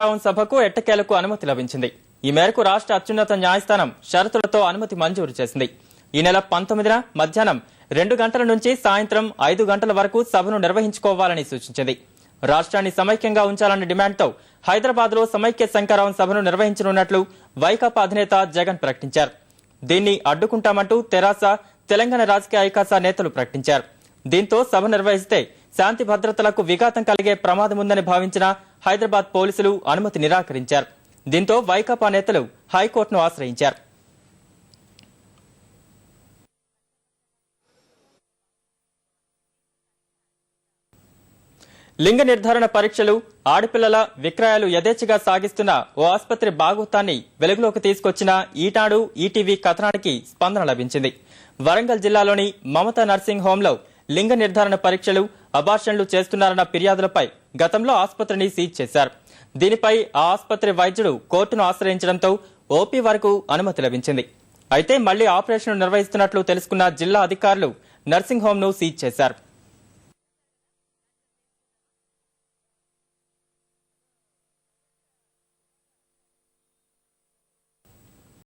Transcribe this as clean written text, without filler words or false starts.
సభకు ఎట్టకేలకు అనుమతి లభించింది. ఈ మేరకు రాష్ట్ర అత్యున్నత న్యాయస్థానం షరతులతో అనుమతి మంజూరు చేసింది. ఈ నెల 19న మధ్యాహ్నం 2 గంటల నుంచి సాయంత్రం 5 గంటల వరకు సభను నిర్వహించుకోవాలని సూచించింది. రాష్ట్రాన్ని సమైక్యంగా ఉంచాలన్న డిమాండ్తో హైదరాబాద్ లో సమైక్య శంకరావం సభను నిర్వహించనున్నట్లు వైకాపా అధినేత జగన్ ప్రకటించారు. దీన్ని అడ్డుకుంటామంటూ తెరాస, తెలంగాణ రాజకీయ ఐకాస నేతలు ప్రకటించారు. దీంతో సభ నిర్వహిస్తే శాంతి భద్రతలకు విఘాతం కలిగే ప్రమాదం ఉందని భావించిన హైదరాబాద్ పోలీసులు అనుమతి నిరాకరించారు. దీంతో వైకాపా నేతలు హైకోర్టును ఆశ్రయించారు. లింగ నిర్ధారణ పరీక్షలు, ఆడపిల్లల విక్రయాలు యథేచ్ఛగా సాగిస్తున్న ఓ ఆసుపత్రి బాగోతాన్ని వెలుగులోకి తీసుకొచ్చిన ఈనాడు, ఈటీవీ కథనానికి స్పందన లభించింది. వరంగల్ జిల్లాలోని మమతా నర్సింగ్ హోంలో లింగ నిర్ధారణ పరీక్షలు, అబార్షన్లు చేస్తున్నారన్న ఫిర్యాదులపై గతంలో ఆసుపత్రిని సీజ్ చేశారు. దీనిపై ఆ ఆసుపత్రి వైద్యుడు కోర్టును ఆశ్రయించడంతో ఓపీ వరకు అనుమతి లభించింది. అయితే మళ్లీ ఆపరేషన్ నిర్వహిస్తున్నట్లు తెలుసుకున్న జిల్లా అధికారులు నర్సింగ్ హోంను సీజ్ చేశారు.